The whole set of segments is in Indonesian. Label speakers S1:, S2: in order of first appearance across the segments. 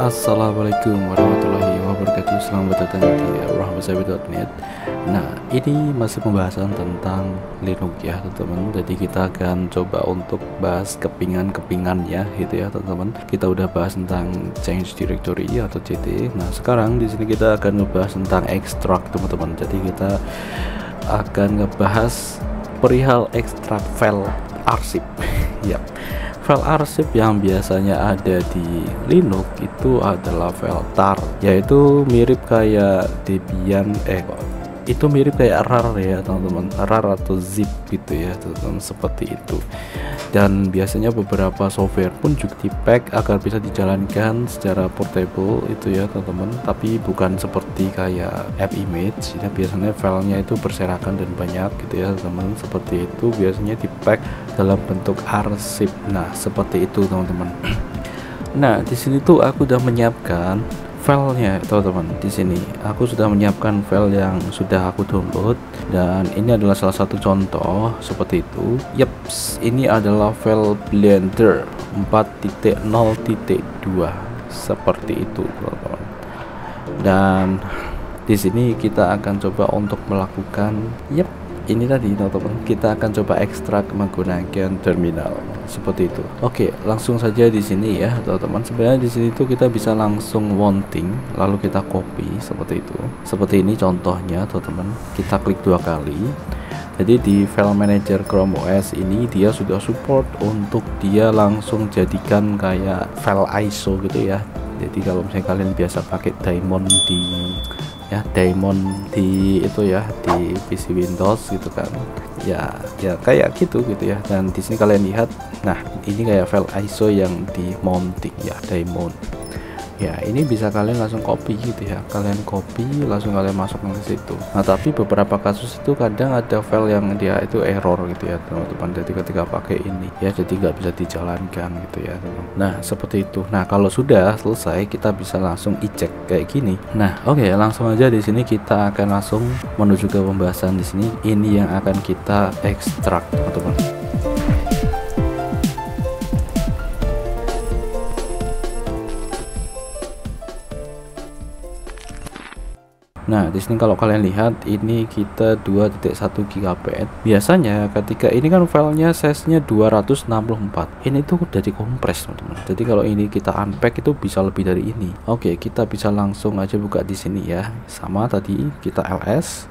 S1: Assalamualaikum warahmatullahi wabarakatuh. Selamat datang di rahmasabi.net. Nah, ini masih pembahasan tentang Linux ya teman-teman. Jadi kita akan coba untuk bahas kepingan-kepingannya gitu ya teman-teman. Kita udah bahas tentang change directory atau ct. Nah, sekarang di sini kita akan ngebahas tentang extract teman-teman. Jadi kita akan ngebahas perihal extract file arsip. Ya. File arsip yang biasanya ada di Linux itu adalah file tar, yaitu mirip kayak Debian itu mirip kayak rar ya teman-teman, rar atau zip gitu ya teman-teman, seperti itu. Dan biasanya beberapa software pun juga di pack agar bisa dijalankan secara portable itu ya teman-teman, tapi bukan seperti kayak app image ya. Biasanya filenya itu berserakan dan banyak gitu ya teman-teman, seperti itu. Biasanya di pack dalam bentuk arsip. Nah, seperti itu teman-teman. Nah, di sini tuh aku udah menyiapkan filenya teman-teman. Di sini aku sudah menyiapkan file yang sudah aku download, dan ini adalah salah satu contoh seperti itu. Yaps, ini adalah file Blender 4.0.2 seperti itu teman-teman. Dan di sini kita akan coba untuk melakukan ini tadi teman-teman, kita akan coba ekstrak menggunakan terminal seperti itu. Oke, langsung saja di sini ya teman-teman. Sebenarnya di sini tuh kita bisa langsung mounting, lalu kita copy seperti itu. Seperti ini contohnya teman-teman. Kita klik 2 kali. Jadi di file manager Chrome OS ini dia sudah support untuk dia langsung jadikan kayak file ISO gitu ya. Jadi kalau misalnya kalian biasa pakai daemon di itu ya, di PC Windows gitu kan, ya kayak gitu ya. Dan di sini kalian lihat, nah ini kayak file ISO yang di mounting ya, daemon ya. Ini bisa kalian langsung copy gitu ya, kalian copy langsung kalian masukkan ke situ. Nah, tapi beberapa kasus itu kadang ada file yang dia itu error gitu ya teman-teman. Jadi ketika pakai ini ya, jadi nggak bisa dijalankan gitu ya teman. Nah, seperti itu. Nah, kalau sudah selesai kita bisa langsung eject kayak gini. Nah, oke, langsung aja di sini kita akan langsung menuju ke pembahasan. Di sini ini yang akan kita ekstrak teman-teman. Nah, di sini kalau kalian lihat ini kita 2.1 GB. Biasanya ketika ini kan filenya size-nya 264. Ini tuh udah dikompres, teman-teman. Jadi kalau ini kita unpack itu bisa lebih dari ini. Oke, kita bisa langsung aja buka di sini ya. Sama tadi kita ls.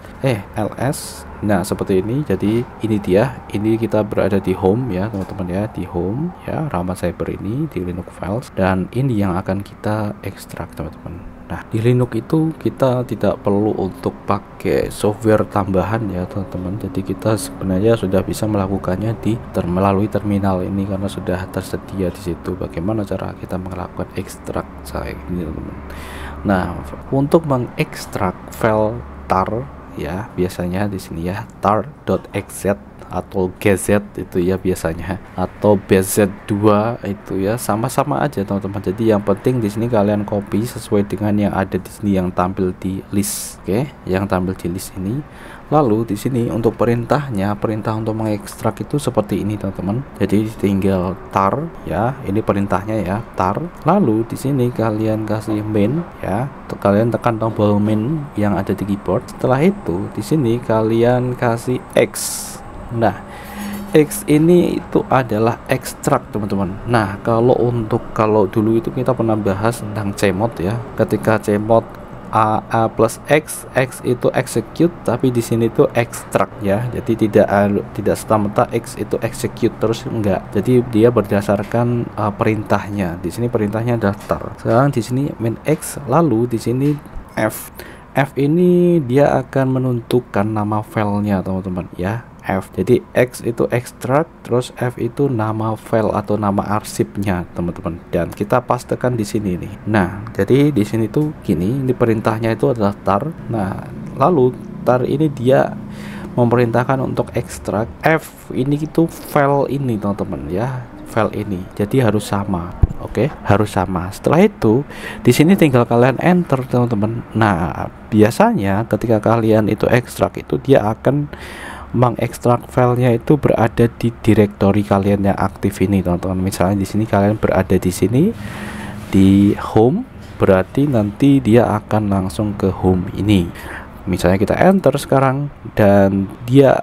S1: Nah, seperti ini. Jadi ini dia. Ini kita berada di home ya, teman-teman ya, di home ya, Rahmat Cyber ini di Linux Files, dan ini yang akan kita ekstrak, teman-teman. Nah, di Linux itu kita tidak perlu untuk pakai software tambahan ya teman-teman. Jadi kita sebenarnya sudah bisa melakukannya melalui terminal ini, karena sudah tersedia di situ bagaimana cara kita melakukan ekstrak saya ini teman-teman. Nah, untuk mengekstrak file tar ya, biasanya di sini ya tar.xz atau gz itu ya biasanya, atau bz2 itu ya, sama-sama aja teman-teman. Jadi yang penting di sini kalian copy sesuai dengan yang ada di sini yang tampil di list. Oke, yang tampil di list ini. Lalu di sini untuk perintah untuk mengekstrak itu seperti ini teman-teman. Jadi tinggal tar ya, ini perintahnya ya, tar. Lalu di sini kalian kasih main ya, kalian tekan tombol main yang ada di keyboard. Setelah itu di sini kalian kasih x. Nah, X ini itu adalah ekstrak teman-teman. Nah, kalau dulu itu kita pernah bahas tentang cmod ya. Ketika cmod a plus x itu execute, tapi di sini tuh ekstrak ya. Jadi tidak serta-merta x itu execute terus, enggak. Jadi dia berdasarkan perintahnya. Di sini perintahnya daftar. Sekarang di sini main x, lalu di sini f. F ini dia akan menentukan nama filenya teman-teman ya. F. Jadi X itu ekstrak, terus F itu nama file atau nama arsipnya teman-teman, dan kita pastekan di sini nih. Nah, jadi di sini tuh gini, ini perintahnya itu adalah tar. Nah, lalu tar ini dia memerintahkan untuk ekstrak F ini itu file ini teman-teman ya, file ini. Jadi harus sama. Oke, harus sama. Setelah itu di sini tinggal kalian enter teman-teman. Nah, biasanya ketika kalian itu ekstrak itu dia akan mengekstrak filenya itu berada di direktori kalian yang aktif ini teman-teman. Misalnya di sini kalian berada di sini di home berarti nanti dia akan langsung ke home ini. Misalnya kita enter sekarang dan dia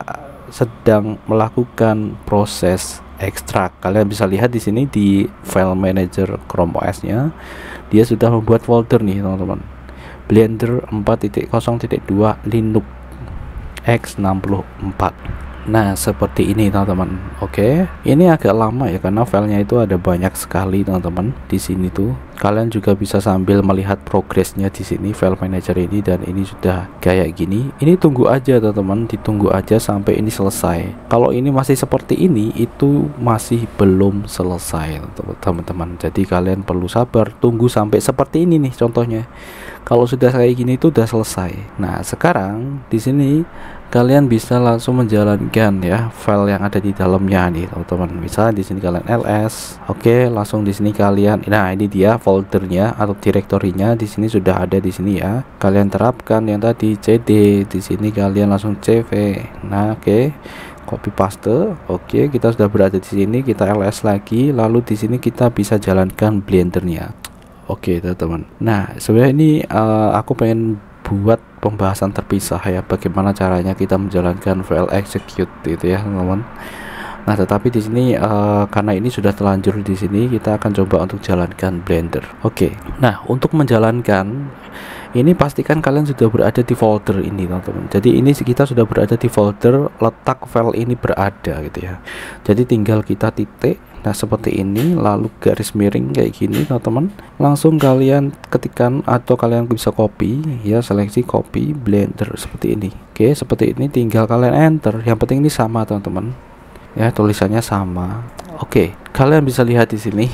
S1: sedang melakukan proses ekstrak. Kalian bisa lihat di sini di file manager Chrome OS-nya, dia sudah membuat folder nih teman-teman. Blender 4.0.2 Linux x64. Nah, seperti ini teman-teman. Oke, ini agak lama ya karena filenya itu ada banyak sekali teman-teman. Di sini tuh kalian juga bisa sambil melihat progresnya di sini file manager ini, dan ini sudah kayak gini. Ini tunggu aja teman-teman, ditunggu aja sampai ini selesai. Kalau ini masih seperti ini, itu masih belum selesai teman-teman. Jadi kalian perlu sabar, tunggu sampai seperti ini nih contohnya. Kalau sudah kayak gini itu udah selesai. Nah, sekarang di sini kalian bisa langsung menjalankan ya file yang ada di dalamnya nih teman-teman. Misalnya di sini kalian ls, oke, langsung di sini kalian, nah ini dia foldernya atau direktorinya di sini sudah ada di sini ya. Kalian terapkan yang tadi cd, di sini kalian langsung cv. Nah, oke, copy paste. Oke, kita sudah berada di sini, kita ls lagi, lalu di sini kita bisa jalankan blendernya. Oke teman-teman. Nah, sebenarnya ini aku pengen buat pembahasan terpisah ya, bagaimana caranya kita menjalankan file execute gitu ya teman-teman. Nah, tetapi di sini karena ini sudah terlanjur di sini, kita akan coba untuk jalankan Blender. Oke. Nah, untuk menjalankan ini pastikan kalian sudah berada di folder ini teman-teman. Jadi ini kita sudah berada di folder letak file ini berada gitu ya. Jadi tinggal kita titik. Nah, seperti ini, lalu garis miring kayak gini teman-teman. Langsung kalian ketikkan atau kalian bisa copy ya, seleksi copy Blender seperti ini. Oke, seperti ini, tinggal kalian enter. Yang penting ini sama teman-teman ya, tulisannya sama. Oke, kalian bisa lihat di sini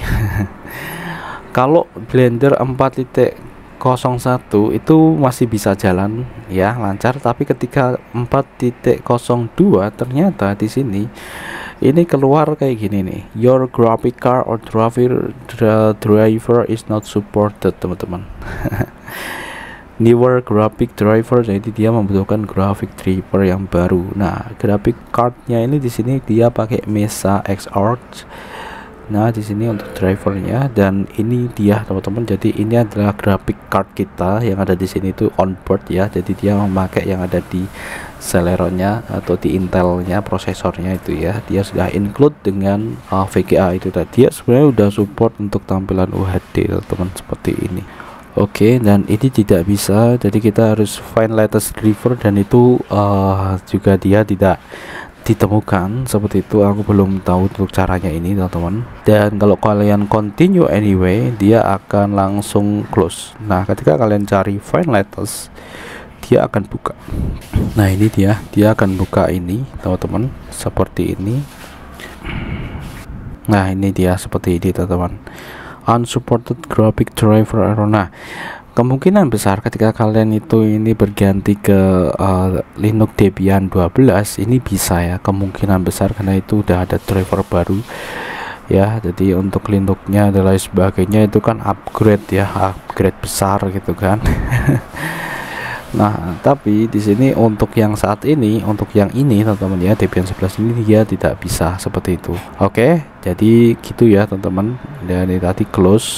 S1: kalau Blender 4.01 itu masih bisa jalan ya, lancar. Tapi ketika 4.02 ternyata di sini ini keluar kayak gini nih, your graphic card or driver is not supported teman-teman. Newer graphic driver, jadi dia membutuhkan graphic driver yang baru. Nah, graphic cardnya ini di sini dia pakai Mesa Xarch. Nah, di sini untuk drivernya, dan ini dia teman-teman. Jadi ini adalah graphic card kita yang ada di sini itu onboard ya. Jadi dia memakai yang ada di Celeronnya atau di Intelnya, prosesornya itu ya. Dia sudah include dengan VGA itu tadi. Dia sebenarnya udah support untuk tampilan UHD teman-teman seperti ini. Oke, dan ini tidak bisa, jadi kita harus find latest driver, dan itu juga dia tidak ditemukan seperti itu. Aku belum tahu untuk caranya ini teman-teman. Dan kalau kalian continue anyway, dia akan langsung close. Nah, ketika kalian cari find latest, dia akan buka. Nah, ini dia akan buka ini teman-teman seperti ini. Nah, ini dia seperti ini teman-teman, unsupported graphic driver error. Nah, kemungkinan besar ketika kalian ini berganti ke Linux Debian 12 ini bisa ya, kemungkinan besar, karena itu udah ada driver baru ya. Jadi untuk Linuxnya dan lain sebagainya itu kan upgrade ya, upgrade besar gitu kan. Nah, tapi di sini untuk yang saat ini, untuk yang ini teman-teman ya, Debian 11 ini dia tidak bisa seperti itu. Oke, jadi gitu ya teman-teman. Dan ini tadi close.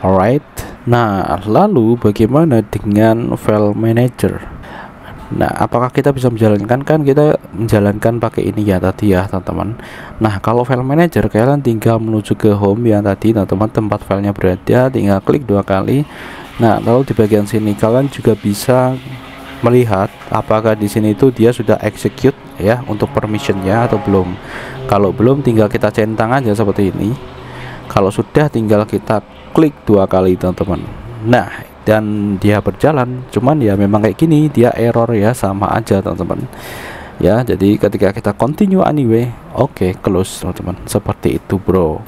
S1: Alright. Nah, lalu bagaimana dengan file manager? Nah, apakah kita bisa menjalankan? Kan kita menjalankan pakai ini ya tadi ya teman-teman. Nah, kalau file manager kalian tinggal menuju ke home yang tadi teman-teman, tempat filenya berada, tinggal klik 2 kali. Nah, lalu di bagian sini kalian juga bisa melihat apakah di sini itu dia sudah execute ya untuk permissionnya atau belum. Kalau belum, tinggal kita centang aja seperti ini. Kalau sudah, tinggal kita klik 2 kali teman-teman. Nah, dan dia berjalan. Cuman ya memang kayak gini, dia error ya, sama aja teman-teman ya. Jadi ketika kita continue anyway, oke, close teman-teman, seperti itu bro.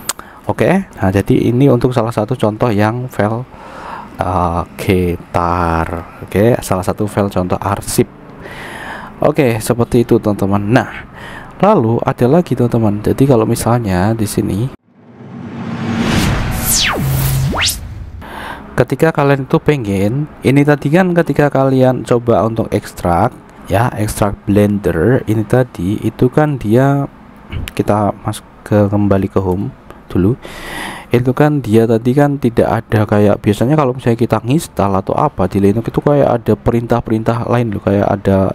S1: Oke, nah jadi ini untuk salah satu contoh yang file Getar. Oke, salah satu file contoh arsip. Oke, seperti itu teman-teman. Nah, lalu ada lagi teman-teman. Jadi kalau misalnya di sini ketika kalian itu pengen, ini tadi kan ketika kalian coba untuk ekstrak ya, ekstrak Blender ini tadi itu kan dia, kita masuk ke kembali ke home. dulu, itu kan dia tadi kan tidak ada kayak biasanya kalau misalnya kita nginstal atau apa di Linux itu kayak ada perintah-perintah lain loh, kayak ada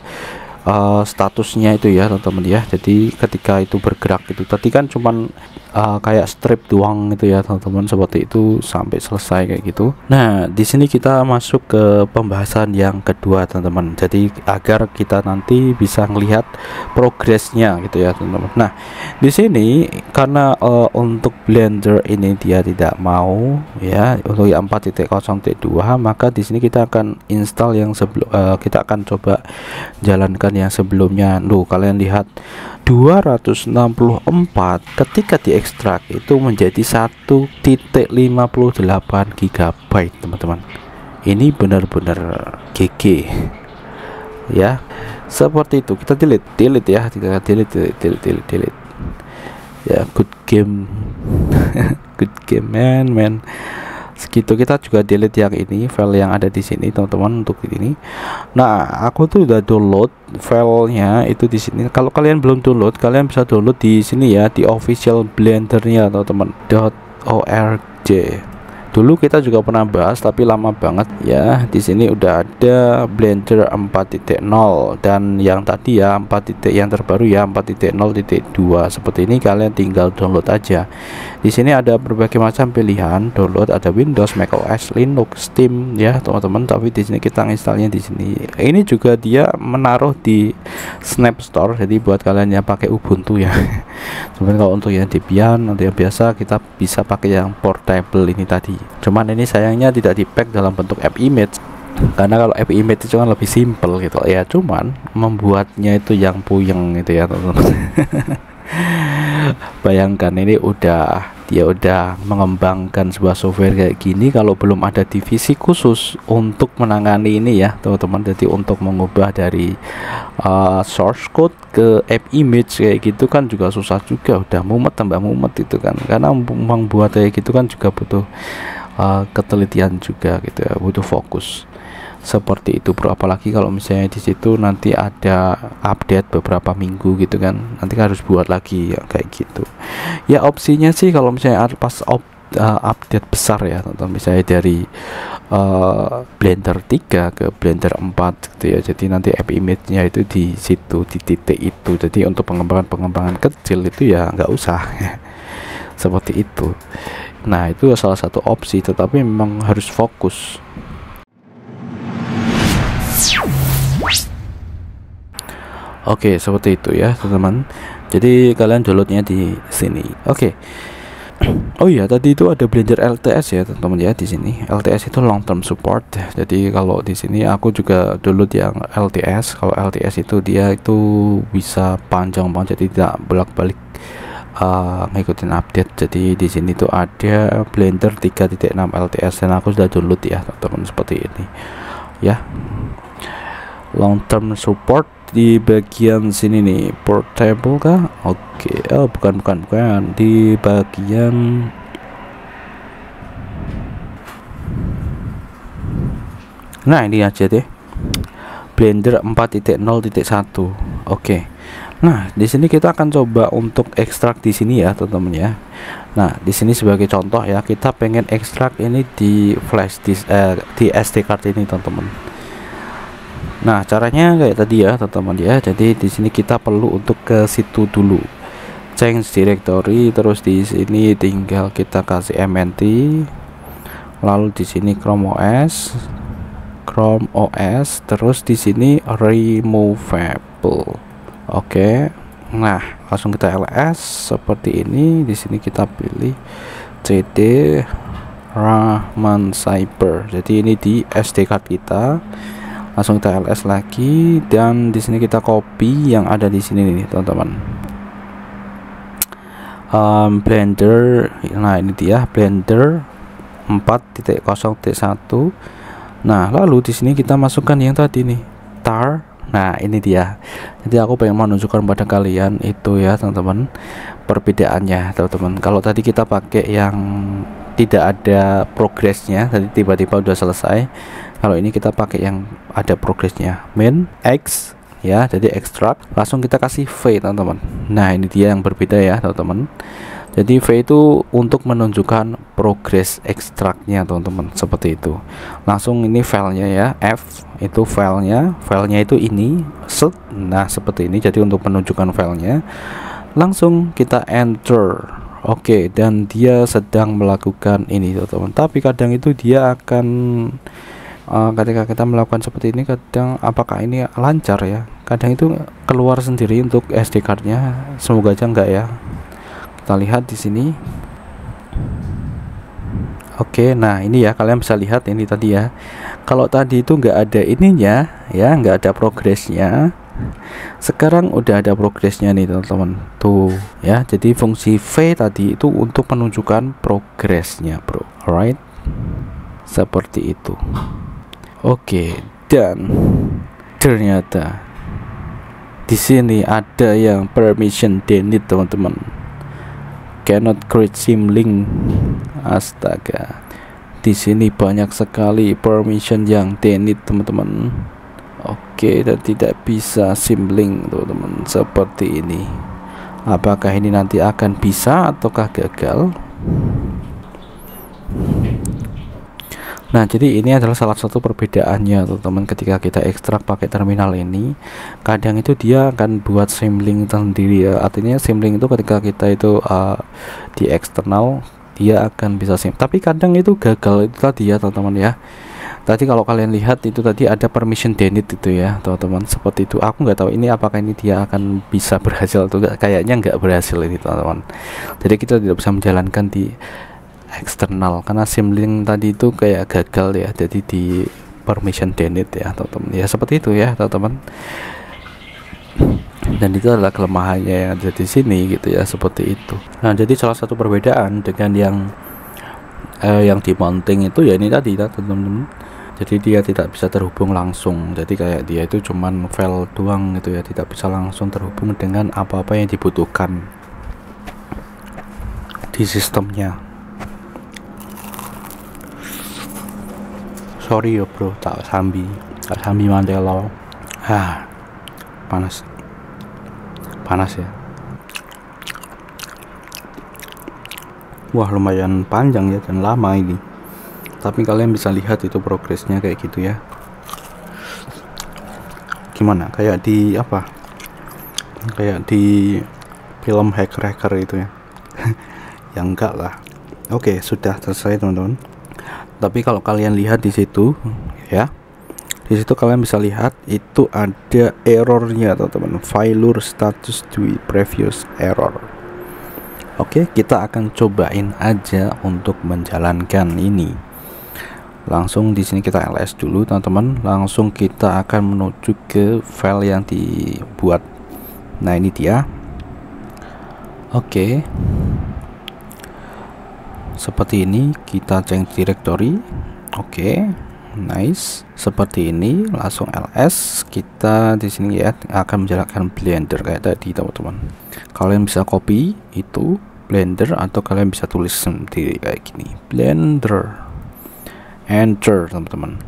S1: statusnya itu ya teman-teman ya. Jadi ketika itu bergerak itu tadi kan cuman kayak strip doang gitu ya teman-teman, seperti itu sampai selesai kayak gitu. Nah di sini kita masuk ke pembahasan yang kedua teman-teman, jadi agar kita nanti bisa melihat progresnya gitu ya teman-teman. Nah di sini karena untuk Blender ini dia tidak mau ya untuk yang 4.0.2, maka di sini kita akan install yang sebelum kita akan coba jalankan yang sebelumnya. Loh, kalian lihat 264 ketika diekstrak itu menjadi 1.58 GB teman-teman. Ini benar-benar GG ya, seperti itu. Kita delete ya, kita delete ya. Good game good game man. Segitu. Kita juga delete yang ini, file yang ada di sini teman-teman untuk ini. Nah aku tuh udah download filenya itu di sini. Kalau kalian belum download, kalian bisa download di sini ya, di official blendernya teman-teman .org. Dulu kita juga pernah bahas tapi lama banget ya. Di sini udah ada Blender 4.0 dan yang tadi ya yang terbaru ya 4.0.2 seperti ini. Kalian tinggal download aja. Di sini ada berbagai macam pilihan download, ada Windows, macOS, Linux, Steam ya teman-teman. Tapi di sini kita installnya di sini. Ini juga dia menaruh di Snap Store, jadi buat kalian yang pakai Ubuntu ya. Sebenarnya kalau untuk yang Debian, untuk yang biasa kita bisa pakai yang portable ini tadi. Cuman ini sayangnya tidak di pack dalam bentuk app image, karena kalau app image itu kan lebih simple gitu ya. Cuman membuatnya itu yang puyeng gitu ya teman-teman. Bayangkan ini dia udah mengembangkan sebuah software kayak gini, kalau belum ada divisi khusus untuk menangani ini ya teman-teman. Jadi untuk mengubah dari source code ke app image kayak gitu kan juga susah juga, udah mumet tambah mumet itu kan, karena membuat kayak gitu kan juga butuh ketelitian juga gitu ya, butuh fokus seperti itu bro. Apalagi kalau misalnya di situ nanti ada update beberapa minggu gitu kan, nanti harus buat lagi ya kayak gitu ya. Opsinya sih kalau misalnya pas update besar ya teman-teman, misalnya dari Blender 3 ke Blender 4 gitu ya, jadi nanti app image-nya itu di situ, di titik itu. Jadi untuk pengembangan kecil itu ya nggak usah ya. Seperti itu. Nah itu salah satu opsi, tetapi memang harus fokus. Oke, seperti itu ya teman-teman. Jadi kalian downloadnya di sini. Oke. Oh iya, tadi itu ada Blender LTS ya teman-teman ya di sini. LTS itu long term support. Jadi kalau di sini aku juga download yang LTS. Kalau LTS itu dia itu bisa panjang banget, jadi tidak bolak-balik ngikutin update. Jadi di sini tuh ada Blender 3.6 LTS dan aku sudah download ya teman-teman, seperti ini ya. Long term support di bagian sini nih, portable kah? Oke. Oh bukan di bagian nah ini aja deh, Blender 4.0.1. Oke. Nah di sini kita akan coba untuk ekstrak di sini ya teman-teman ya. Nah di sini sebagai contoh ya, kita pengen ekstrak ini di flash disk, di SD card ini teman-teman. Nah caranya kayak tadi ya teman-teman ya. Jadi di sini kita perlu untuk ke situ dulu, change directory, terus di sini tinggal kita kasih mnt, lalu di sini Chrome OS, terus di sini removable. Oke. Nah langsung kita ls seperti ini. Di sini kita pilih cd Rahman Cyber, jadi ini di SD card kita. Langsung kita ls lagi, dan di sini kita copy yang ada di sini nih teman-teman. Blender, nah ini dia Blender 4.0.1. Nah lalu di sini kita masukkan yang tadi nih, tar. Nah ini dia. Jadi aku pengen menunjukkan pada kalian itu ya teman-teman, perbedaannya teman-teman. Kalau tadi kita pakai yang tidak ada progresnya, tadi tiba-tiba udah selesai. Kalau ini kita pakai yang ada progresnya, main X ya, jadi extract, langsung kita kasih V teman-teman. Nah ini dia yang berbeda ya teman-teman. Jadi V itu untuk menunjukkan progres ekstraknya teman-teman, seperti itu. Langsung ini filenya ya, F itu filenya itu ini set. Nah seperti ini, jadi untuk menunjukkan filenya langsung kita enter. Oke, dan dia sedang melakukan ini teman-teman, tapi kadang itu dia akan ketika kita melakukan seperti ini, kadang apakah ini lancar ya, kadang itu keluar sendiri untuk SD cardnya. Semoga aja enggak ya. Kita lihat di sini. Oke, nah ini ya, kalian bisa lihat ini tadi ya. Kalau tadi itu nggak ada ininya ya, nggak ada progresnya. Sekarang udah ada progresnya nih teman-teman. Tuh ya, jadi fungsi V tadi itu untuk menunjukkan progresnya, bro. Alright, seperti itu. Oke, dan ternyata di sini ada yang permission denied teman-teman. Cannot create symlink. Astaga, di sini banyak sekali permission yang denied teman-teman. Oke, dan tidak bisa symlink teman-teman, seperti ini. Apakah ini nanti akan bisa ataukah gagal? Nah, jadi ini adalah salah satu perbedaannya teman-teman, ketika kita ekstrak pakai terminal ini. Kadang itu dia akan buat symlink sendiri ya. Artinya symlink itu ketika kita itu di eksternal dia akan bisa tapi kadang itu gagal itu tadi ya teman-teman ya. Tadi kalau kalian lihat itu tadi ada permission denied itu ya teman-teman, seperti itu. Aku nggak tahu ini apakah ini dia akan bisa berhasil atau enggak. Kayaknya nggak berhasil ini teman-teman. Jadi kita tidak bisa menjalankan di eksternal karena symlink tadi itu kayak gagal ya, jadi di permission denied ya teman-teman ya, seperti itu ya teman-teman. Dan itu adalah kelemahannya yang ada di sini gitu ya, seperti itu. Nah, jadi salah satu perbedaan dengan yang di mounting itu ya ini tadi teman-teman. Jadi dia tidak bisa terhubung langsung, jadi kayak dia itu cuman file doang gitu ya, tidak bisa langsung terhubung dengan apa-apa yang dibutuhkan di sistemnya. Sorry yo bro, tak sambi mandelo. Panas ya. Wah, lumayan panjang ya dan lama ini. Tapi kalian bisa lihat itu progresnya kayak gitu ya. Gimana? Kayak di apa? Kayak di film hacker itu ya. Ya enggak lah. Oke, sudah selesai teman-teman. Tapi kalau kalian lihat di situ ya, di situ kalian bisa lihat itu ada errornya teman-teman, failure status to previous error. Oke, kita akan cobain aja untuk menjalankan ini. Langsung di sini kita ls dulu teman-teman, langsung kita akan menuju ke file yang dibuat. Nah ini dia. Oke, seperti ini kita change directory. Oke, nice. Seperti ini langsung ls. Kita di sini ya akan menjalankan Blender kayak tadi teman-teman. Kalian bisa copy itu Blender atau kalian bisa tulis sendiri kayak gini, Blender, enter teman-teman.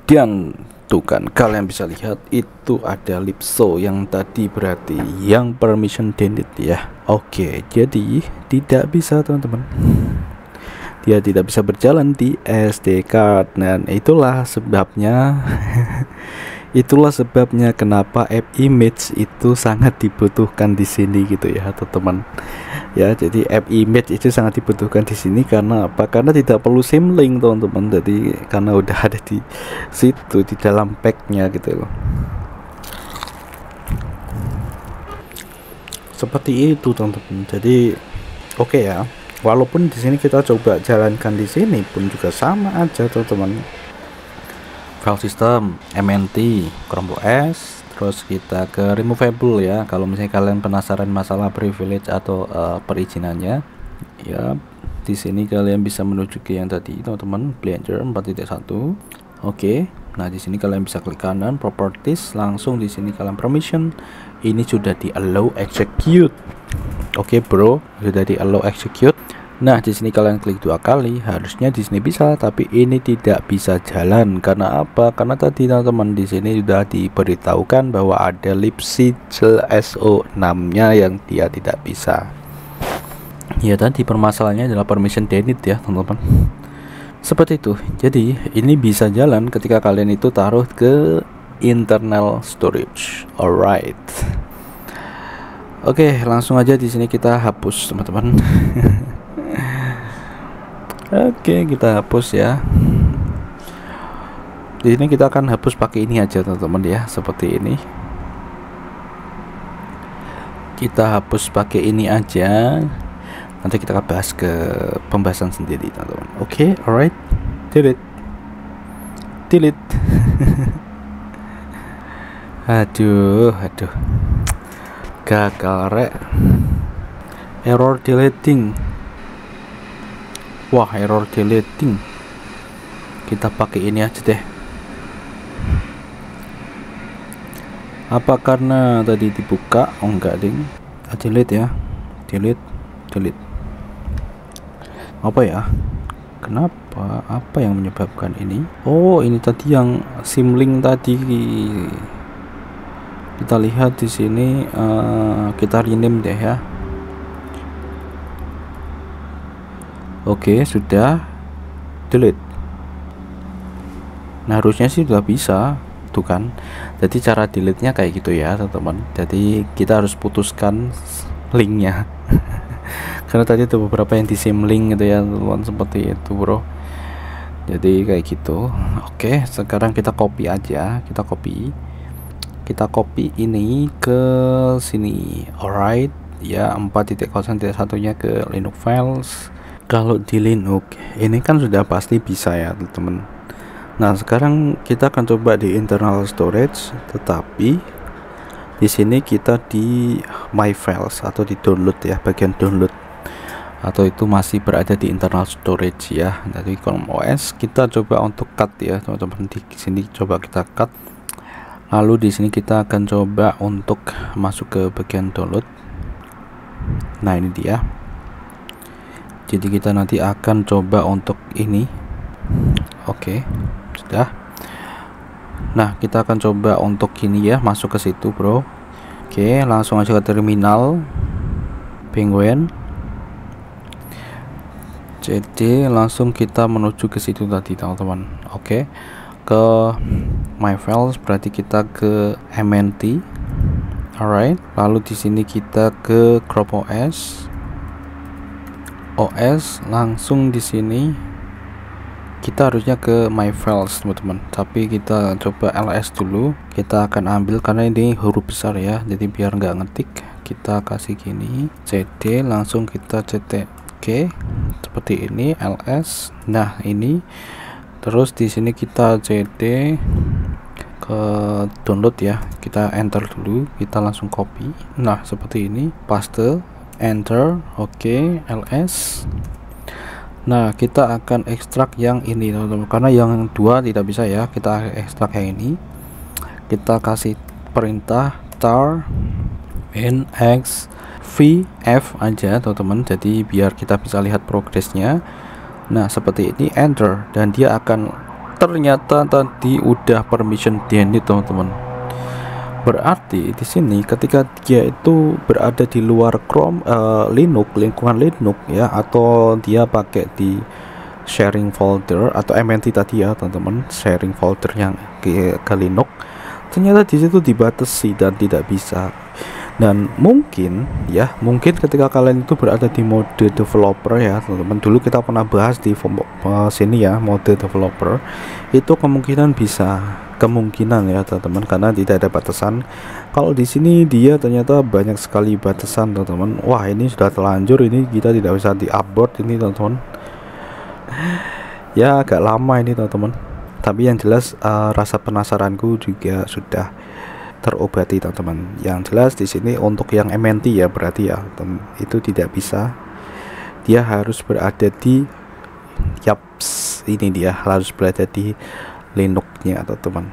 S1: Dan tuh kan kalian bisa lihat itu ada Lipso yang tadi berarti yang permission denied ya. Oke, jadi tidak bisa teman-teman, dia tidak bisa berjalan di SD card. Dan itulah sebabnya itulah sebabnya kenapa app image itu sangat dibutuhkan di sini gitu ya teman-teman ya. Jadi app image itu sangat dibutuhkan di sini karena apa? Karena tidak perlu symlink teman-teman, jadi karena udah ada di situ di dalam packnya gitu loh, seperti itu teman-teman. Jadi oke ya, walaupun di sini kita coba jalankan di sini pun juga sama aja teman-teman. File system, MNT, Chrome OS, terus kita ke removable ya. Kalau misalnya kalian penasaran masalah privilege atau perizinannya, ya di sini kalian bisa menuju ke yang tadi teman-teman, Blender 4.1. Oke, nah di sini kalian bisa klik kanan properties, langsung di sini kalian permission. Ini sudah di allow execute. Oke bro, sudah di allow execute. Nah di sini kalian klik 2 kali, harusnya di sini bisa, tapi ini tidak bisa jalan. Karena apa? Karena tadi teman-teman di sini sudah diberitahukan bahwa ada libc SO6 nya yang dia tidak bisa. Ya tadi permasalahannya adalah permission denied ya teman-teman. Seperti itu. Jadi ini bisa jalan ketika kalian itu taruh ke internal storage. Alright. Oke, langsung aja di sini kita hapus teman-teman. Oke, kita hapus ya. Di sini kita akan hapus pakai ini aja teman-teman ya, seperti ini. Kita hapus pakai ini aja. Nanti kita akan bahas ke pembahasan sendiri teman-teman. Oke, alright. Delete. Aduh. Gagal rek. Error deleting. Wah, error deleting. Kita pakai ini aja deh. Apa karena tadi dibuka? Oh enggak ding. Delete ya. Delete. Apa ya? Kenapa? Apa yang menyebabkan ini? Oh, ini tadi yang Symlink tadi. Kita lihat di sini, kita rename deh ya. Oke, sudah. Delete. Nah, harusnya sih sudah bisa, tuh kan. Jadi cara delete-nya kayak gitu ya, teman-teman. Jadi kita harus putuskan linknya. Karena tadi ada beberapa yang di Symlink gitu ya, teman-teman, seperti itu, bro. Jadi kayak gitu. Oke, sekarang kita copy aja, kita copy ini ke sini. Alright ya, 4.0.1-nya ke Linux files. Kalau di Linux ini kan sudah pasti bisa ya teman-teman. Nah, sekarang kita akan coba di internal storage, tetapi di sini kita di my files atau di download ya, bagian download, atau itu masih berada di internal storage ya. Dari Chrome OS kita coba untuk cut ya teman-teman. Di sini coba kita cut. Lalu di sini kita akan coba untuk masuk ke bagian download. Nah, ini dia. Jadi kita nanti akan coba untuk ini. Oke, sudah. Nah, kita akan coba untuk ini ya, masuk ke situ, bro. Oke, langsung aja ke terminal Penguin. Jadi langsung kita menuju ke situ tadi, teman-teman. Oke. Ke my files, berarti kita ke MNT. Alright, lalu di sini kita ke Chrome OS, langsung di sini kita harusnya ke my files teman-teman, tapi kita coba ls dulu. Kita akan ambil karena ini huruf besar ya, jadi biar nggak ngetik kita kasih gini, cd, langsung kita ctk seperti ini, ls. Nah, ini terus di sini kita cd ke download ya, kita enter dulu, kita langsung copy. Nah, seperti ini, paste, enter. Oke, ls. Nah, kita akan ekstrak yang ini teman-teman, karena yang dua tidak bisa ya. Kita ekstrak yang ini, kita kasih perintah tar nx vf aja teman-teman, jadi biar kita bisa lihat progresnya. Nah, seperti ini, enter, dan dia akan, ternyata tadi udah permission denied teman-teman. Berarti di sini ketika dia itu berada di luar Chrome, Linux, lingkungan Linux ya, atau dia pakai di sharing folder atau MNT tadi ya teman-teman, sharing folder yang ke Linux, ternyata di situ dibatasi dan tidak bisa. Dan mungkin ketika kalian itu berada di mode developer ya teman-teman, dulu kita pernah bahas di sini ya, mode developer itu kemungkinan ya teman-teman, karena tidak ada batasan. Kalau di sini dia ternyata banyak sekali batasan teman-teman. Wah, ini sudah terlanjur, ini kita tidak bisa di abort ini teman-teman. Ya, agak lama ini teman-teman, tapi yang jelas rasa penasaranku juga sudah terobati teman-teman. Yang jelas di sini untuk yang MNT ya, berarti ya itu tidak bisa, dia harus berada di ini dia harus berada di Linux-nya teman-teman.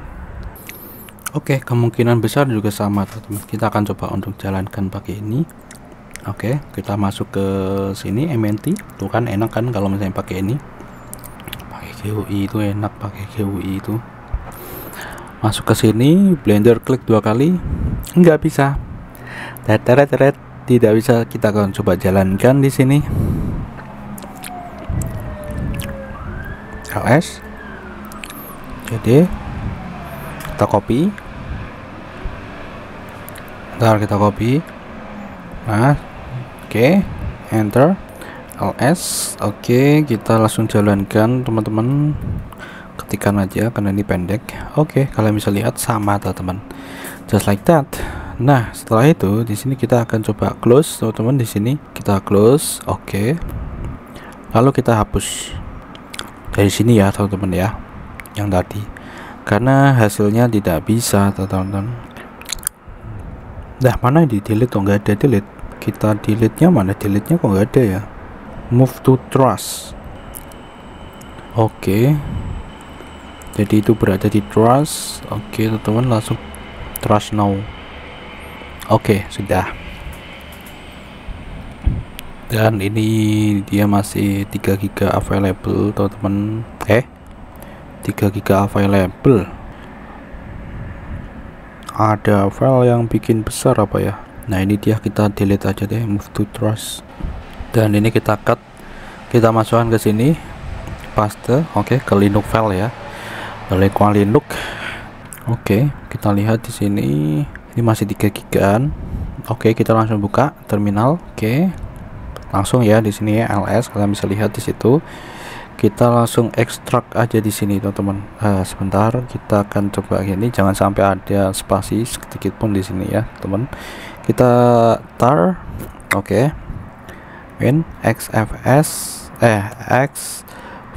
S1: Oke, kemungkinan besar juga sama teman-teman. Kita akan coba untuk jalankan pakai ini. Oke, kita masuk ke sini MNT. Tuh kan enak kan kalau misalnya pakai ini. Pakai GUI itu enak, pakai GUI itu. Masuk ke sini, Blender klik 2 kali, nggak bisa. Teret. tidak bisa, kita akan coba jalankan di sini. ls, jadi kita copy, ntar kita copy. Nah, oke, enter ls. Oke, kita langsung jalankan teman-teman, ketikan aja karena ini pendek. Oke, kalian bisa lihat sama teman-teman, just like that. Nah, setelah itu di sini kita akan coba close teman-teman. Di sini kita close. Oke, lalu kita hapus dari sini ya teman-teman ya, yang tadi, karena hasilnya tidak bisa teman-teman. Nah, mana di delete? Oh, nggak ada delete. Kita delete nya mana? Delete nya kok nggak ada ya? Move to trust. Oke, jadi itu berada di trust. Oke teman-teman, langsung trust now. Oke, sudah. Dan ini dia masih 3 GB available teman-teman. 3 GB available. Ada file yang bikin besar apa ya? Nah, ini dia, kita delete aja deh, move to trust. Dan ini kita cut, kita masukkan ke sini, paste. Oke, ke Linux file ya, ke Linux. Oke, kita lihat di sini ini masih 3 GB-an. Oke, kita langsung buka terminal. Oke, langsung ya di sini ya, ls, kalian bisa lihat di situ. Kita langsung ekstrak aja di sini teman-teman. Sebentar, kita akan coba gini, jangan sampai ada spasi sedikit pun di sini ya teman. Kita tar, oke, win xfs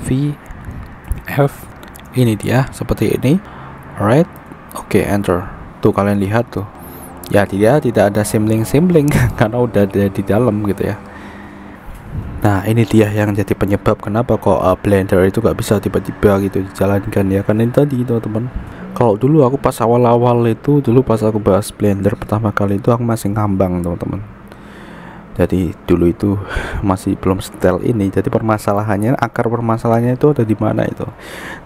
S1: xvf, ini dia seperti ini. Alright, oke, enter. Tuh kalian lihat tuh ya, tidak ada simpling karena udah ada di dalam gitu ya. Nah, ini dia yang jadi penyebab kenapa kok Blender itu gak bisa tiba-tiba gitu dijalankan ya, kan ini tadi teman-teman. Kalau dulu aku pas awal-awal itu, dulu pas aku bahas Blender pertama kali itu, aku masih ngambang teman-teman. Jadi dulu itu masih belum setel ini. Jadi permasalahannya, akar permasalahannya itu ada di mana itu.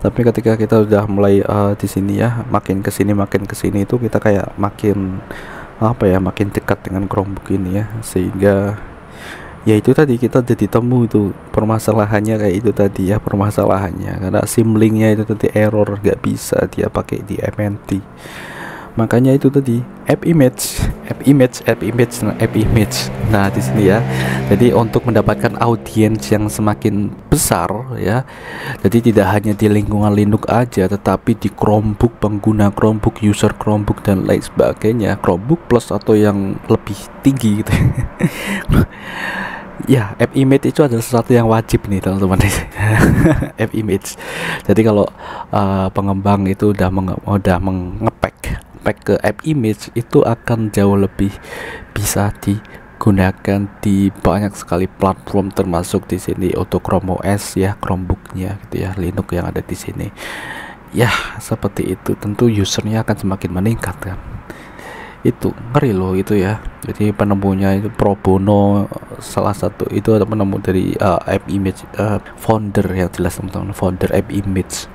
S1: Tapi ketika kita udah mulai di sini ya, makin kesini itu kita kayak makin apa ya, makin dekat dengan Chromebook ini ya, sehingga ya itu tadi kita jadi temu itu permasalahannya kayak itu tadi ya, permasalahannya karena simlingnya itu tadi error, nggak bisa dia pakai di MNT. Makanya itu tadi app image. Nah, di sini ya, jadi untuk mendapatkan audiens yang semakin besar ya, jadi tidak hanya di lingkungan Linux aja, tetapi di Chromebook, pengguna Chromebook, user Chromebook dan lain sebagainya, Chromebook plus atau yang lebih tinggi gitu. Ya, app image itu adalah sesuatu yang wajib nih teman-teman. App image. Jadi kalau pengembang itu udah mengepek ke app image, itu akan jauh lebih bisa digunakan di banyak sekali platform, termasuk di sini untuk Chrome OS ya, Chromebooknya gitu ya, Linux yang ada di sini. Ya, seperti itu. Tentu usernya akan semakin meningkat kan. Itu ngeri loh itu ya. Jadi penemunya itu pro bono, salah satu itu ada penemu dari app image, founder yang jelas teman-teman, founder app image.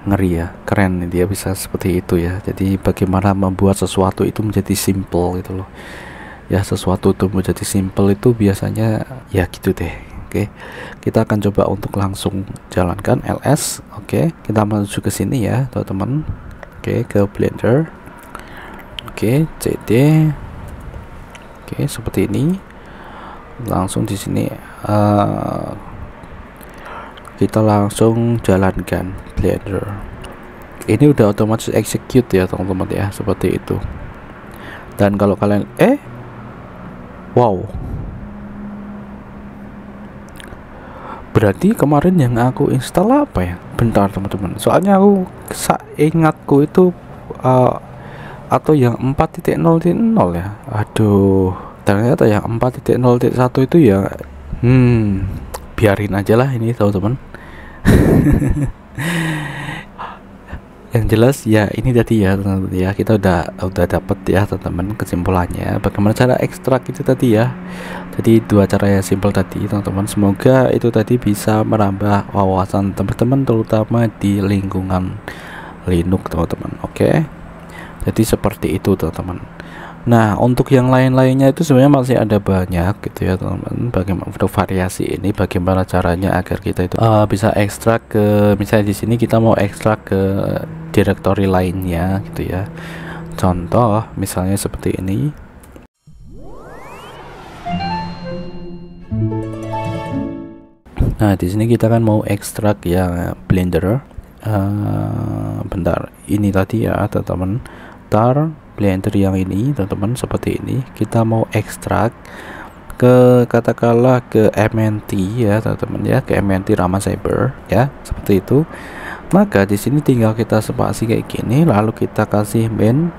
S1: Ngeri ya, keren dia bisa seperti itu ya. Jadi bagaimana membuat sesuatu itu menjadi simple gitu loh ya, sesuatu itu menjadi simple itu biasanya ya gitu deh. Oke, kita akan coba untuk langsung jalankan ls. Oke, kita menuju ke sini ya teman-teman. Oke, ke Blender. Oke, cd. Oke, seperti ini. Langsung di sini kita langsung jalankan Blender. Ini udah otomatis execute ya teman-teman ya, seperti itu. Dan kalau kalian wow, berarti kemarin yang aku install apa ya? Bentar teman-teman, soalnya aku ingatku itu atau yang 4.0.0 ya. Aduh, ternyata yang 4.0.1 itu ya biarin aja lah ini teman-teman. Yang jelas ya ini tadi ya teman-teman ya, kita udah dapat ya teman-teman kesimpulannya bagaimana cara ekstrak itu tadi ya. Jadi dua cara yang simple tadi teman-teman, semoga itu tadi bisa menambah wawasan teman-teman terutama di lingkungan Linux teman-teman. Oke, jadi seperti itu teman-teman. Nah, untuk yang lain-lainnya itu sebenarnya masih ada banyak gitu ya teman-teman. Bagaimana untuk variasi ini, bagaimana caranya agar kita itu bisa ekstrak ke, misalnya di sini kita mau ekstrak ke directory lainnya gitu ya. Contoh misalnya seperti ini. Nah, di sini kita kan mau ekstrak ya Blender. Bentar, ini tadi ya teman-teman. Blender yang ini teman-teman seperti ini, kita mau ekstrak ke katakanlah ke MNT ya teman-teman ya, ke MNT Rama Cyber ya, seperti itu. Maka di sini tinggal kita spasi kayak gini, lalu kita kasih main,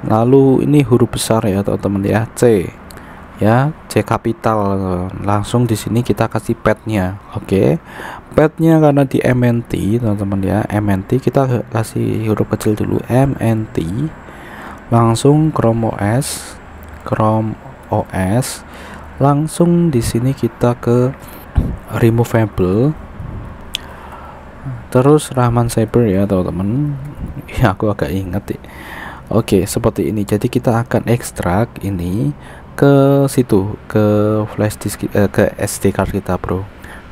S1: lalu ini huruf besar ya teman-teman ya, C ya, C kapital. Langsung di sini kita kasih padnya. Oke, padnya karena di MNT teman-teman ya, MNT kita kasih huruf kecil dulu, MNT, langsung Chrome OS, langsung di sini kita ke removable, terus Rahman Cyber ya teman-teman ya, aku agak ingat ya. Oke, seperti ini. Jadi kita akan ekstrak ini ke situ, ke flash disk, ke SD card kita bro.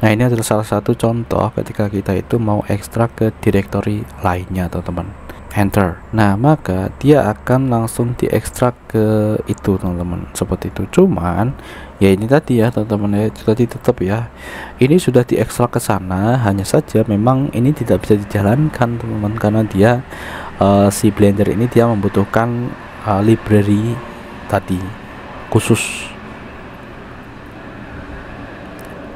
S1: Nah, ini adalah salah satu contoh ketika kita itu mau ekstrak ke directory lainnya teman-teman. Enter. Nah, maka dia akan langsung diekstrak ke itu teman-teman, seperti itu. Cuman ya ini tadi ya teman-teman ya, tadi tetap ya ini sudah diekstrak ke sana, hanya saja memang ini tidak bisa dijalankan teman-teman, karena dia si Blender ini dia membutuhkan library tadi khusus.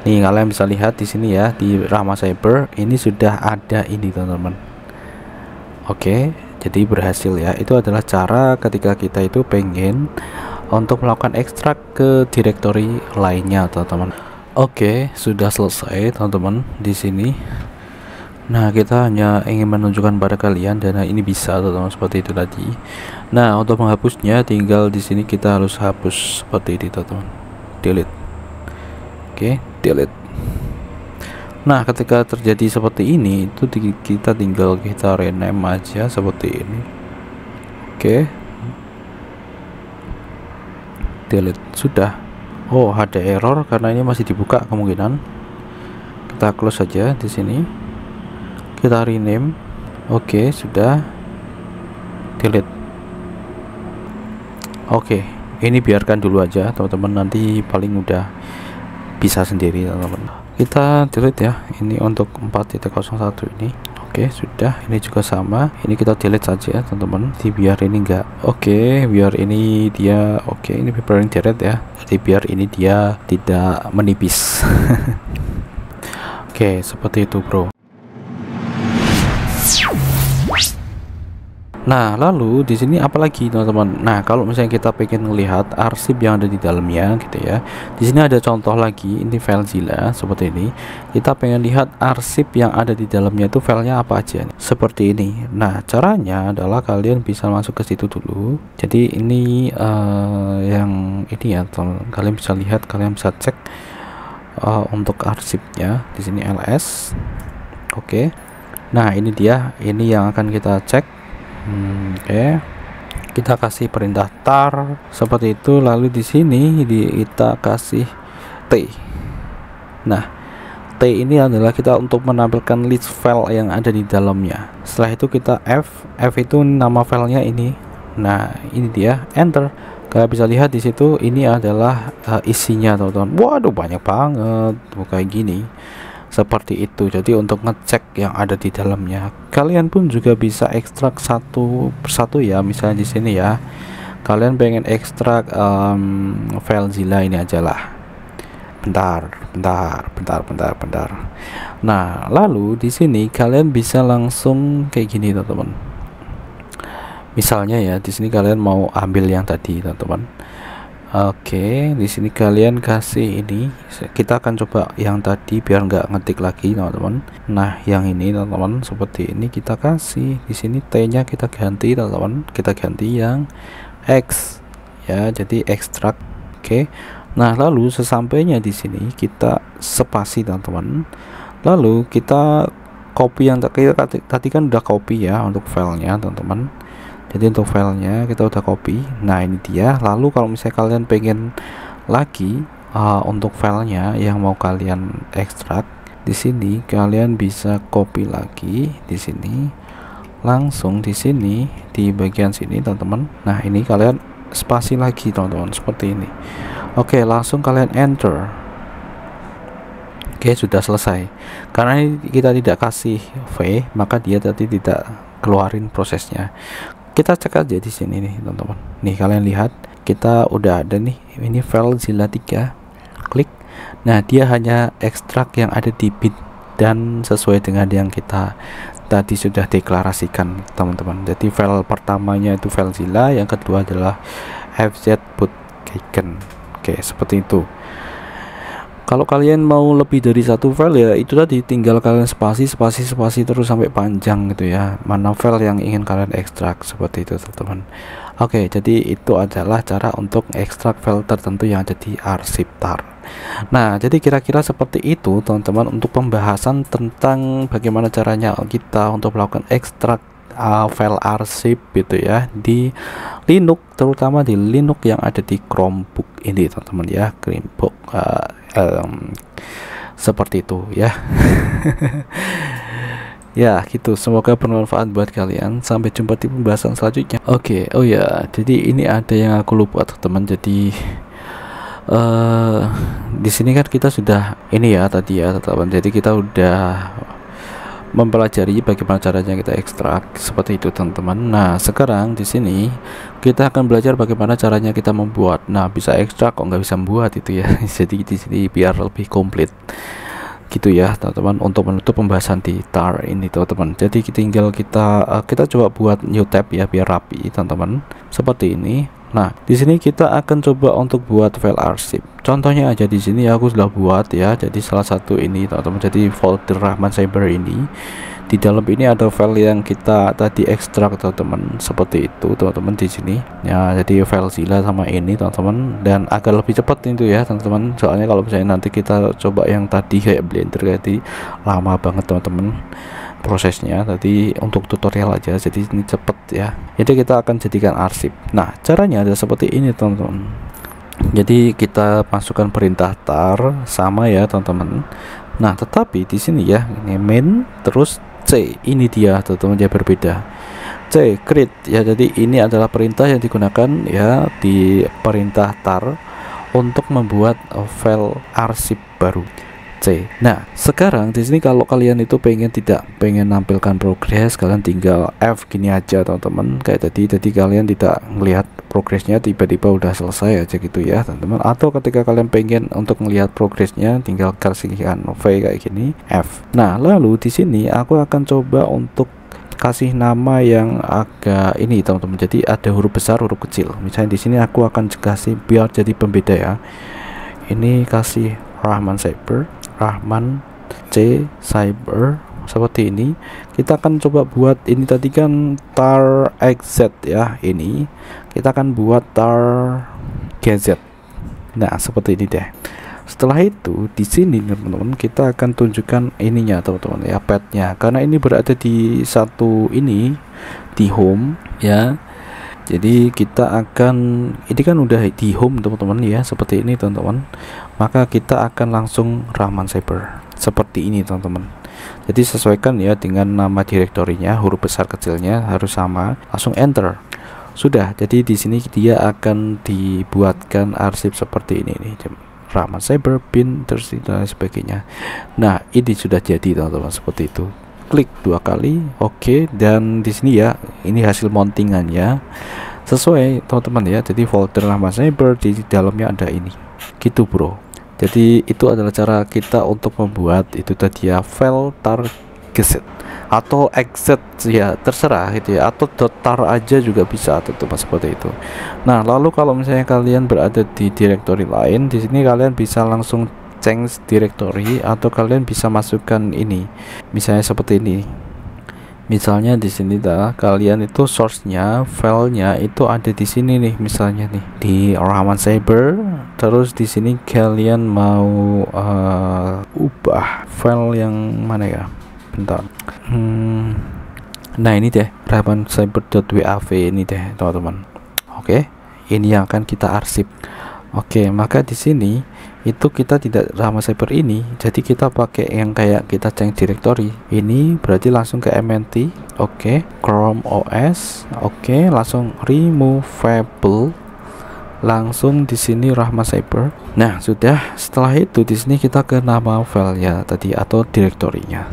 S1: Nih, kalian bisa lihat di sini ya, di Rama Cyber ini sudah ada ini teman-teman. Oke, jadi berhasil ya. Itu adalah cara ketika kita itu pengen untuk melakukan ekstrak ke directory lainnya teman-teman. Oke, sudah selesai teman-teman di sini. Nah, kita hanya ingin menunjukkan pada kalian dan ini bisa teman-teman seperti itu tadi. Nah, untuk menghapusnya tinggal di sini kita harus hapus seperti ini teman-teman. Delete. Oke, delete. Nah, ketika terjadi seperti ini itu kita tinggal kita rename aja seperti ini. Oke, delete. Sudah. Oh, ada error karena ini masih dibuka kemungkinan. Kita close saja di sini. Kita rename. Oke, sudah. Delete. Oke, ini biarkan dulu aja teman-teman, nanti paling udah bisa sendiri teman-teman. Kita delete ya, ini untuk 4.01 ini. Oke, sudah. Ini juga sama, ini kita delete saja teman-teman, biar ini enggak. Oke, biar ini dia. Oke, ini preparing delete ya, jadi biar ini dia tidak menipis. Oke, seperti itu bro. Nah, lalu di sini apalagi teman-teman. Nah, kalau misalnya kita pengen melihat arsip yang ada di dalamnya gitu ya. Di sini ada contoh lagi, ini FileZilla seperti ini. Kita pengen lihat arsip yang ada di dalamnya itu filenya apa aja nih. Seperti ini. Nah, caranya adalah kalian bisa masuk ke situ dulu. Jadi ini yang ini ya, teman. Kalian bisa lihat, kalian bisa cek untuk arsipnya. Di sini ls. Oke. Nah, ini dia, ini yang akan kita cek. Oke, kita kasih perintah tar seperti itu, lalu di sini kita kasih T. Nah, T ini adalah kita untuk menampilkan list file yang ada di dalamnya. Setelah itu kita F itu nama filenya ini. Nah, ini dia, enter. Kalian bisa lihat di situ, ini adalah isinya teman-teman. Waduh, banyak banget tuh kayak gini. Seperti itu. Jadi untuk ngecek yang ada di dalamnya, kalian pun juga bisa ekstrak satu persatu ya. Misalnya di sini ya, kalian pengen ekstrak FileZilla ini aja lah. Bentar. Nah, lalu di sini kalian bisa langsung kayak gini teman-teman. Misalnya ya, di sini kalian mau ambil yang tadi teman-teman. Oke, di sini kalian kasih ini. Kita akan coba yang tadi biar nggak ngetik lagi teman-teman. Nah, yang ini teman-teman seperti ini kita kasih. Di sini T-nya kita ganti teman-teman. Kita ganti yang X ya, jadi ekstrak. Oke. Nah, lalu sesampainya di sini kita spasi teman-teman. Lalu kita copy yang tadi kan udah copy ya untuk filenya teman-teman. Jadi untuk filenya kita udah copy. Nah ini dia. Lalu kalau misalnya kalian pengen lagi untuk filenya yang mau kalian ekstrak, di sini kalian bisa copy lagi di sini, langsung di sini di bagian sini teman-teman. Nah ini kalian spasi lagi teman-teman seperti ini. Oke, langsung kalian enter. Oke, sudah selesai. Karena kita tidak kasih V, maka dia tadi tidak keluarin prosesnya. Kita cek aja di sini nih teman-teman. Nih kalian lihat, kita udah ada nih ini FileZilla 3. Klik. Nah dia hanya ekstrak yang ada di bit dan sesuai dengan yang kita tadi sudah deklarasikan teman-teman. Jadi file pertamanya itu FileZilla, yang kedua adalah fzbootcaiken. Oke, seperti itu. Kalau kalian mau lebih dari satu file ya itu tadi, tinggal kalian spasi terus sampai panjang gitu ya, mana file yang ingin kalian ekstrak, seperti itu teman-teman. Oke, jadi itu adalah cara untuk ekstrak file tertentu yang ada di arsip tar. Nah jadi kira-kira seperti itu teman-teman untuk pembahasan tentang bagaimana caranya kita untuk melakukan ekstrak file arsip gitu ya di Linux, terutama di Linux yang ada di Chromebook ini teman-teman ya, Chromebook seperti itu ya. Ya gitu, semoga bermanfaat buat kalian. Sampai jumpa di pembahasan selanjutnya. Oke, oh ya, jadi ini ada yang aku lupa teman-teman. Jadi di sini kan kita sudah ini ya tadi ya teman-teman. Jadi kita udah mempelajari bagaimana caranya kita ekstrak seperti itu teman-teman. Nah sekarang di sini kita akan belajar bagaimana caranya kita membuat. Nah bisa ekstrak kok nggak bisa membuat itu ya. Jadi di sini biar lebih komplit gitu ya teman-teman, untuk menutup pembahasan di tar ini teman-teman. Jadi tinggal kita coba buat new tab ya biar rapi teman-teman, seperti ini. Nah di sini kita akan coba untuk buat file arsip. Contohnya aja di sini aku sudah buat ya. Jadi salah satu ini teman-teman, jadi folder Rahman Cyber ini, di dalam ini ada file yang kita tadi ekstrak teman-teman, seperti itu teman-teman di sini ya. Jadi FileZilla sama ini teman-teman, dan agak lebih cepat itu ya teman-teman, soalnya kalau misalnya nanti kita coba yang tadi kayak Blender jadi lama banget teman-teman prosesnya. Tadi untuk tutorial aja, jadi ini cepet ya. Jadi kita akan jadikan arsip. Nah caranya ada seperti ini teman-teman. Jadi kita masukkan perintah tar sama ya teman-teman. Nah tetapi di sini ya ini main terus C, ini dia teman-teman, dia berbeda. C create ya, jadi ini adalah perintah yang digunakan ya di perintah tar untuk membuat file arsip baru. C. Nah sekarang di sini kalau kalian itu tidak pengen nampilkan progres, kalian tinggal F gini aja teman-teman, kayak tadi kalian tidak melihat progresnya, tiba-tiba udah selesai aja gitu ya teman-teman. Atau ketika kalian pengen untuk melihat progresnya, tinggal kasihkan V kayak gini, F. Nah lalu di sini aku akan coba untuk kasih nama yang agak ini teman-teman, jadi ada huruf besar huruf kecil. Misalnya di sini aku akan kasih biar jadi pembeda ya, ini kasih Rahman Cyber, Rahman C Cyber, seperti ini. Kita akan coba buat ini tadi kan tar xz ya, ini kita akan buat tar gz. Nah seperti ini deh. Setelah itu di sini teman-teman kita akan tunjukkan ininya teman-teman ya, padnya, karena ini berada di satu ini di home ya. Jadi kita akan, ini kan udah di home teman-teman ya, seperti ini teman-teman. Maka kita akan langsung Rahman Cyber seperti ini teman-teman. Jadi sesuaikan ya dengan nama direktorinya, huruf besar kecilnya harus sama, langsung enter. Sudah, jadi di sini dia akan dibuatkan arsip seperti ini nih, Rahman Cyber bin terus dan sebagainya. Nah ini sudah jadi teman-teman, seperti itu. Klik 2 kali, oke. Dan di sini ya ini hasil mountingannya sesuai teman-teman ya. Jadi folder Rahman Cyber di dalamnya ada ini gitu bro. Jadi itu adalah cara kita untuk membuat itu tadi ya, file tar gz atau exit ya, terserah gitu ya, atau tar aja juga bisa teman-teman, seperti itu. Nah lalu kalau misalnya kalian berada di directory lain, di sini kalian bisa langsung change directory, atau kalian bisa masukkan ini misalnya seperti ini. Misalnya di sini kalian itu source-nya, filenya itu ada di sini nih, misalnya nih di Rahman Cyber. Terus di sini kalian mau ubah file yang mana ya? Bentar. Nah ini deh rahmancyber.wav ini deh teman-teman. Oke, ini yang akan kita arsip. Oke, maka di sini itu kita tidak Rahma Cyber ini, jadi kita pakai yang kayak kita change directory. Ini berarti langsung ke mnt. Oke, Chrome OS. Oke, langsung removable. Langsung di sini Rahma Cyber. Nah, sudah. Setelah itu di sini kita ke nama file ya tadi atau direktorinya.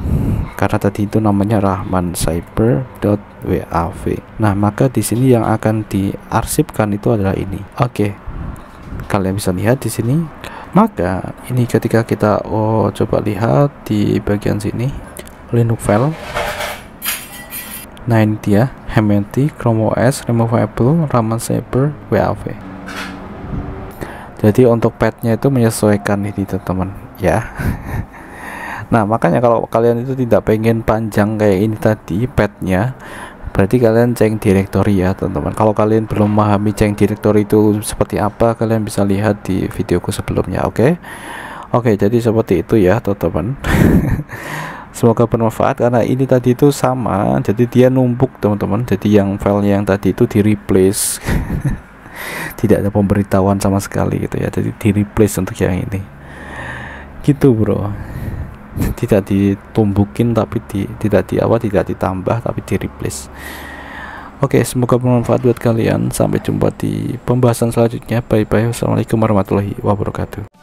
S1: Karena tadi itu namanya rahmancyber.wav. Nah, maka di sini yang akan diarsipkan itu adalah ini. Oke. Kalian bisa lihat di sini. Maka ini ketika kita coba lihat di bagian sini Linux file. Nah, ini dia mnt Chrome OS removable Rahman Cyber WAV. Jadi untuk padnya itu menyesuaikan ini teman-teman ya. Nah, makanya kalau kalian itu tidak pengen panjang kayak ini tadi padnya, berarti kalian change directory ya teman-teman. Kalau kalian belum memahami change directory itu seperti apa, kalian bisa lihat di videoku sebelumnya. Oke, jadi seperti itu ya teman-teman. Semoga bermanfaat karena ini tadi itu sama, jadi dia numpuk teman-teman. Jadi yang filenya yang tadi itu di replace. Tidak ada pemberitahuan sama sekali gitu ya, jadi di replace untuk yang ini gitu bro. Tidak ditumbukin tapi tidak ditambah tapi di replace. Oke, semoga bermanfaat buat kalian. Sampai jumpa di pembahasan selanjutnya. Bye bye. Wassalamualaikum warahmatullahi wabarakatuh.